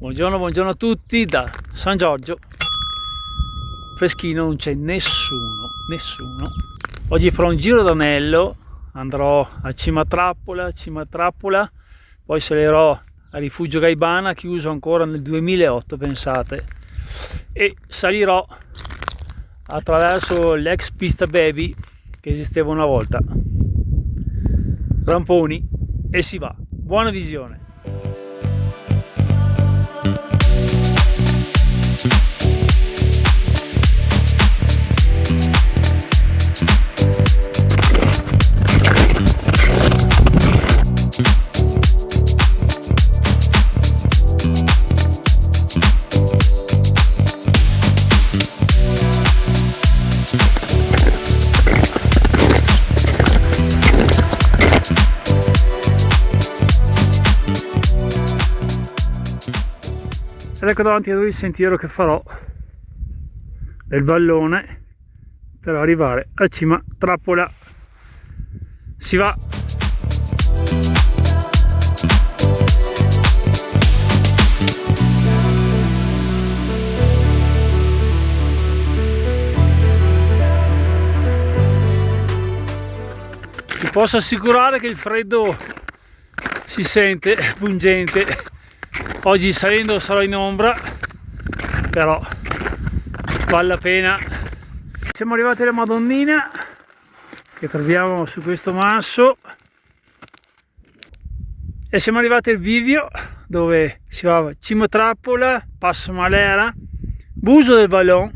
Buongiorno a tutti da San Giorgio. Freschino, non c'è nessuno. Oggi farò un giro d'anello, andrò a Cima Trappola, poi salirò a Rifugio Gaibana, chiuso ancora nel 2008, pensate, e salirò attraverso l'ex pista Baby che esisteva una volta. Ramponi e si va. Buona visione. Ed ecco davanti a noi il sentiero che farò del vallone per arrivare a Cima Trappola. Si va! Vi posso assicurare che il freddo si sente pungente. Oggi salendo sarò in ombra, però vale la pena. Siamo arrivati alla Madonnina che troviamo su questo masso e siamo arrivati al bivio dove si va a Cima Trappola, Passo Malera, Buso del Vallon,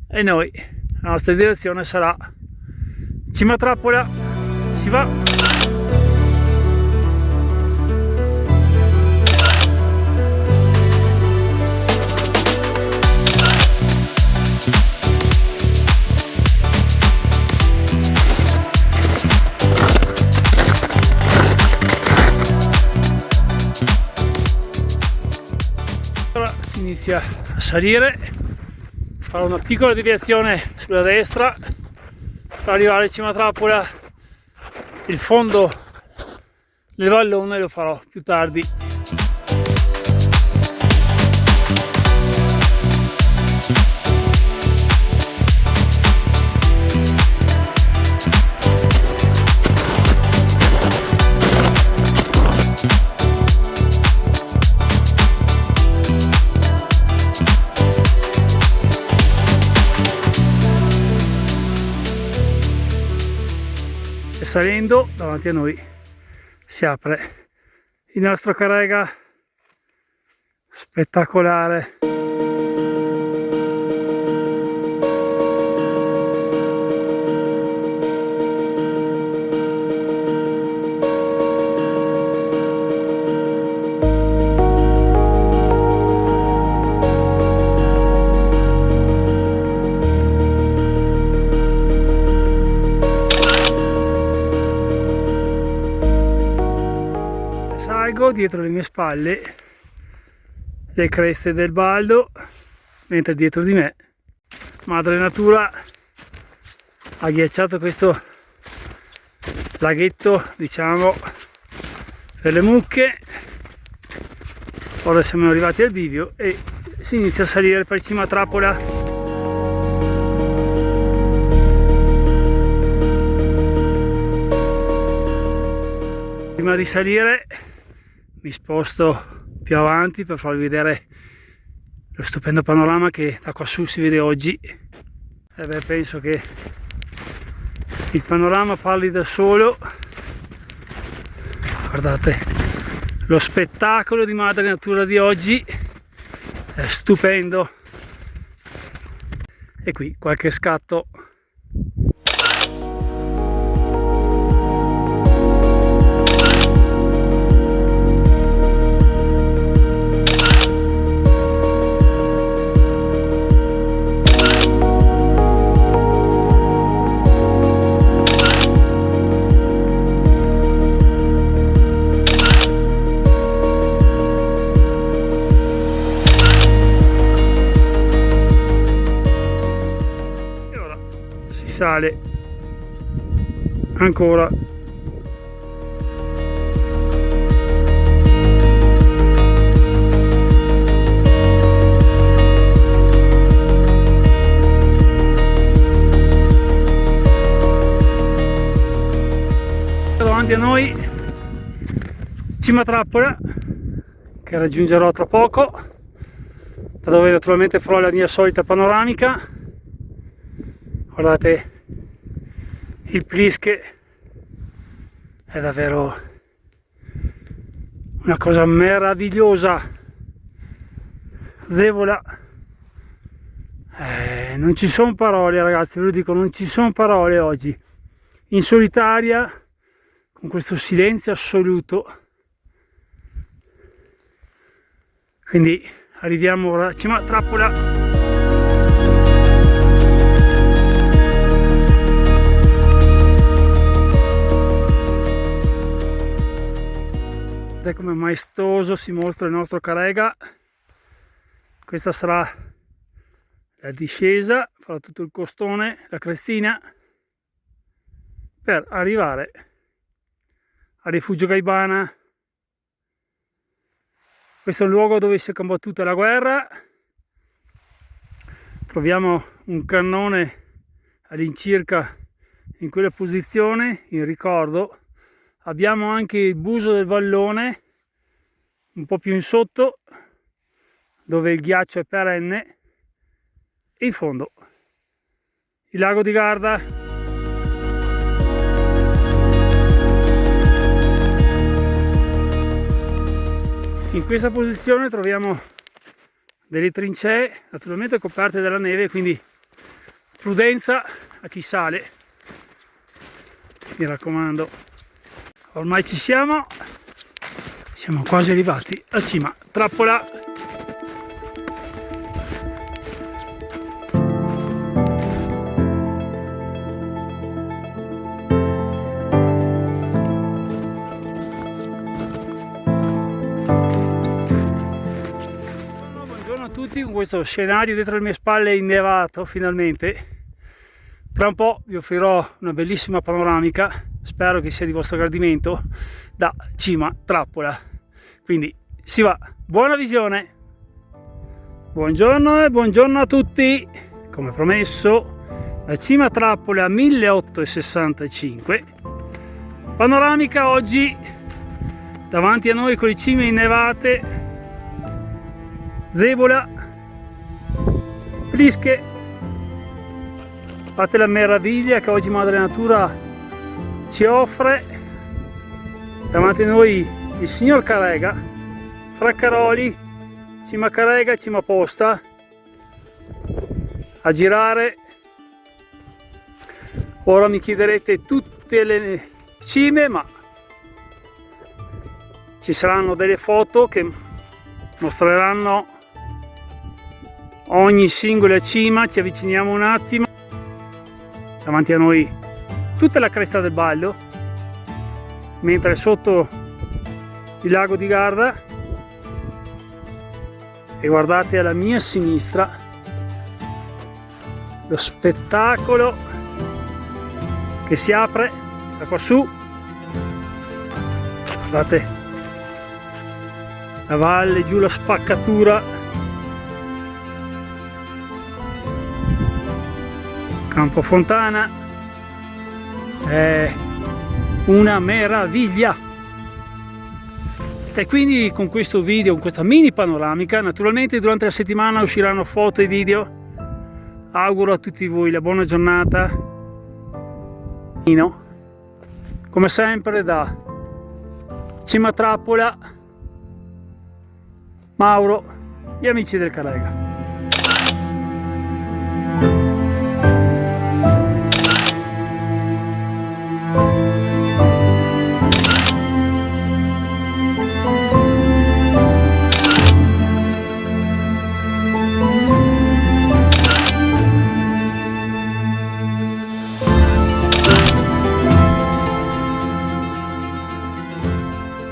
e noi, la nostra direzione sarà Cima Trappola. Si va! Si inizia a salire, farò una piccola deviazione sulla destra per arrivare a Cima Trappola. Il fondo del vallone lo farò più tardi. E salendo davanti a noi si apre il nostro Carrega spettacolare. Salgo dietro le mie spalle le creste del Baldo, mentre dietro di me madre natura ha ghiacciato questo laghetto, diciamo, per le mucche. Ora siamo arrivati al bivio e si inizia a salire per Cima Trappola. Prima di salire mi sposto più avanti per farvi vedere lo stupendo panorama che da qua su si vede oggi. E beh, penso che il panorama parli da solo. Guardate lo spettacolo di madre natura di oggi, è stupendo. E qui qualche scatto. Sale ancora. Cima Trappola, che raggiungerò tra poco, da dove naturalmente farò la mia solita panoramica. Guardate, il Pliske è davvero una cosa meravigliosa. Zevola, non ci sono parole, ragazzi, ve lo dico, non ci sono parole oggi, in solitaria, con questo silenzio assoluto. Quindi arriviamo ora a Cima Trappola. Vedete come maestoso si mostra il nostro Carega. Questa sarà la discesa, farà tutto il costone, la crestina, per arrivare a Rifugio Gaibana. Questo è un luogo dove si è combattuta la guerra. Troviamo un cannone all'incirca in quella posizione, in ricordo. Abbiamo anche il Buso del Vallone, un po' più in sotto, dove il ghiaccio è perenne, e in fondo il lago di Garda. In questa posizione troviamo delle trincee naturalmente coperte dalla neve, quindi prudenza a chi sale, mi raccomando. Ormai ci siamo quasi arrivati a Cima Trappola. Con questo scenario dietro le mie spalle innevato finalmente. Tra un po' vi offrirò una bellissima panoramica, spero che sia di vostro gradimento, da Cima Trappola. Quindi si va, buona visione. Buongiorno e buongiorno a tutti. Come promesso, da Cima Trappola 1865, panoramica oggi davanti a noi con le cime innevate, Zevola, Pliske. Fate la meraviglia che oggi Madre Natura ci offre. Davanti a noi il signor Carega, Fraccaroli, Cima Carega, Cima Posta, a girare. Ora mi chiederete tutte le cime, ma ci saranno delle foto che mostreranno ogni singola cima. Ci avviciniamo un attimo. Davanti a noi tutta la cresta del Ballo, mentre sotto il lago di Garda, e guardate alla mia sinistra lo spettacolo che si apre da quassù. Guardate la valle, giù la spaccatura, Campo Fontana, è una meraviglia. E quindi con questo video, con questa mini panoramica, naturalmente durante la settimana usciranno foto e video. Auguro a tutti voi la buona giornata. Come sempre da Cima Trappola, Mauro, gli amici del Carega.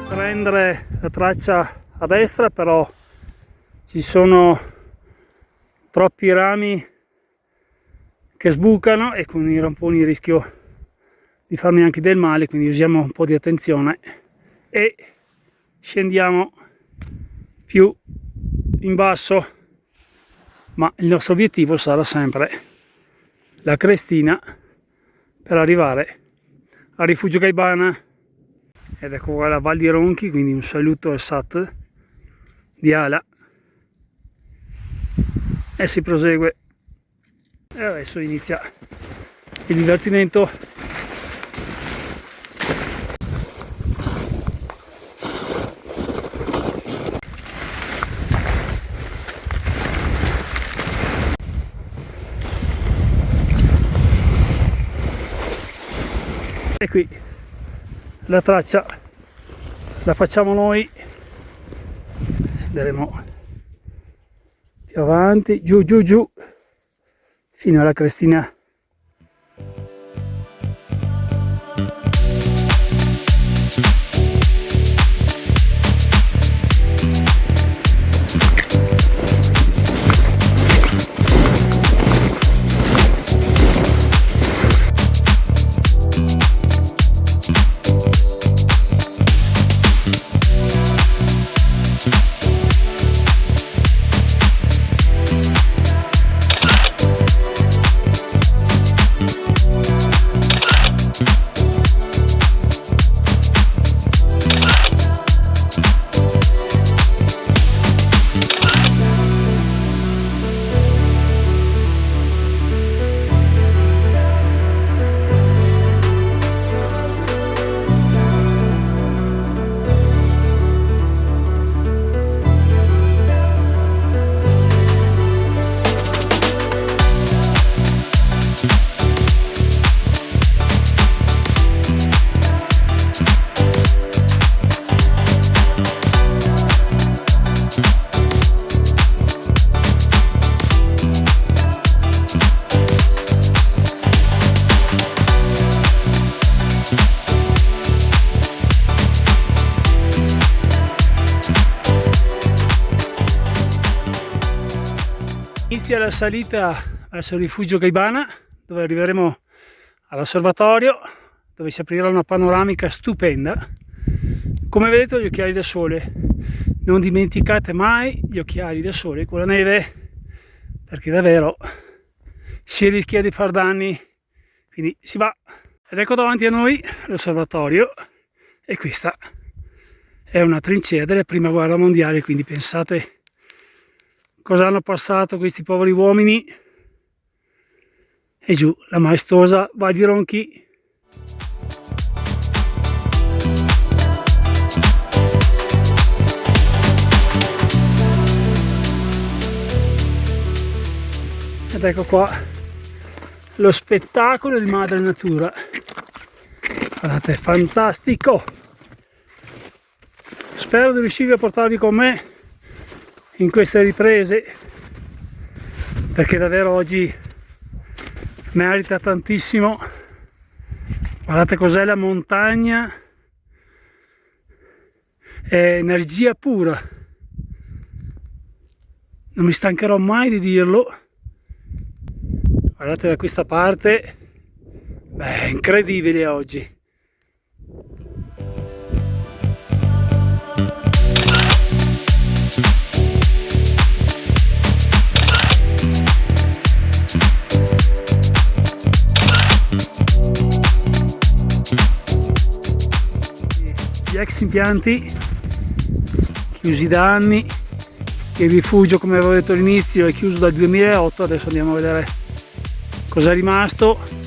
Prendere la traccia a destra, però ci sono troppi rami che sbucano e con i ramponi rischio di farmi anche del male, quindi usiamo un po' di attenzione e scendiamo più in basso, ma il nostro obiettivo sarà sempre la crestina per arrivare a Rifugio Gaibana. ed ecco qua la Val di Ronchi, quindi un saluto al SAT di Ala, e si prosegue, e adesso inizia il divertimento. E qui la traccia la facciamo noi, andremo più avanti, giù giù giù fino alla crestina. Inizia la salita verso il rifugio Gaibana, dove arriveremo all'osservatorio, dove si aprirà una panoramica stupenda. Come vedete ho gli occhiali da sole, non dimenticate mai gli occhiali da sole con la neve, perché davvero si rischia di far danni, quindi si va. Ed ecco davanti a noi l'osservatorio, e questa è una trincea della prima guerra mondiale, quindi pensate cosa hanno passato questi poveri uomini. E giù la maestosa Val di Ronchi. Ed ecco qua lo spettacolo di madre natura. Guardate, fantastico! Spero di riuscire a portarvi con me in queste riprese, perché davvero oggi merita tantissimo. Guardate cos'è la montagna, è energia pura, non mi stancherò mai di dirlo. Guardate da questa parte, beh, è incredibile oggi. Gli ex impianti chiusi da anni, il rifugio, come avevo detto all'inizio, è chiuso dal 2008, adesso andiamo a vedere cosa è rimasto.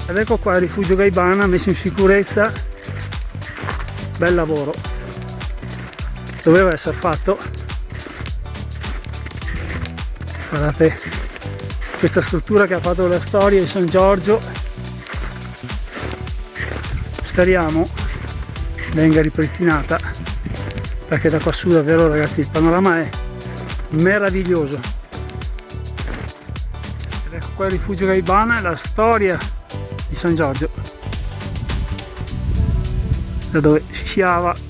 Ed ecco qua il rifugio Gaibana messo in sicurezza, bel lavoro, doveva essere fatto. Guardate questa struttura che ha fatto la storia di San Giorgio, speriamo venga ripristinata, perché da qua su davvero, ragazzi, il panorama è meraviglioso. Ed ecco qua al rifugio Gaibana è la storia di San Giorgio, da dove si sciava.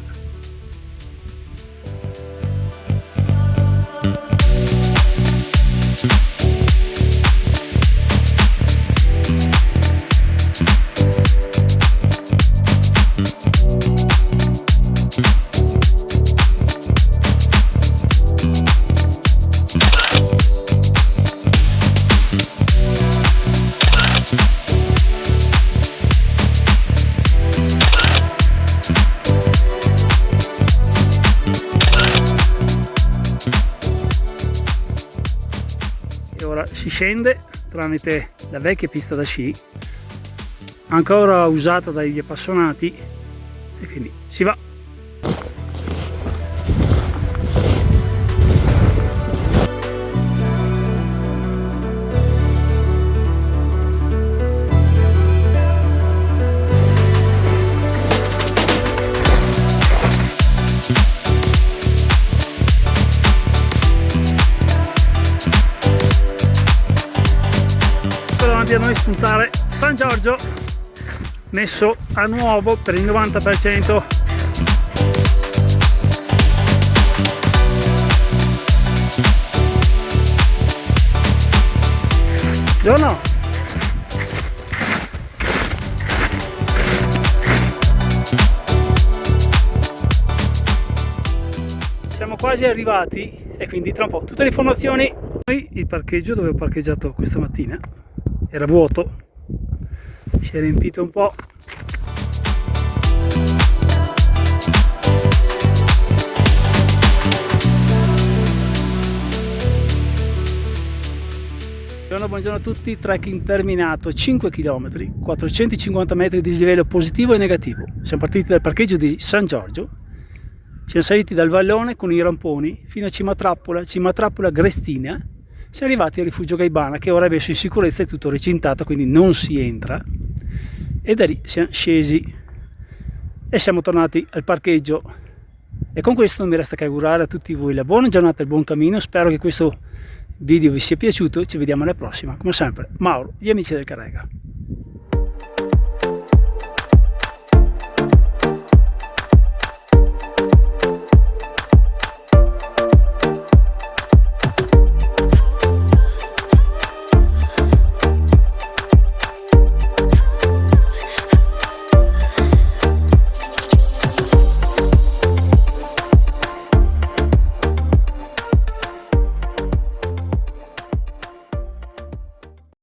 E ora si scende tramite la vecchia pista da sci, ancora usata dagli appassionati, e quindi si va. Davanti a noi spuntare San Giorgio messo a nuovo per il 90%. Buongiorno. Siamo quasi arrivati e quindi tra un po' tutte le informazioni. Il parcheggio dove ho parcheggiato questa mattina era vuoto, si è riempito un po'. Buongiorno a tutti, trekking terminato, 5 km, 450 metri di dislivello positivo e negativo. Siamo partiti dal parcheggio di San Giorgio, siamo saliti dal vallone con i ramponi fino a Cima Trappola Grestina. Siamo arrivati al rifugio Gaibana, che ora è messo in sicurezza, è tutto recintato, quindi non si entra, e da lì siamo scesi e siamo tornati al parcheggio. E con questo non mi resta che augurare a tutti voi la buona giornata e il buon cammino. Spero che questo video vi sia piaciuto, ci vediamo alla prossima. Come sempre, Mauro, gli amici del Carrega.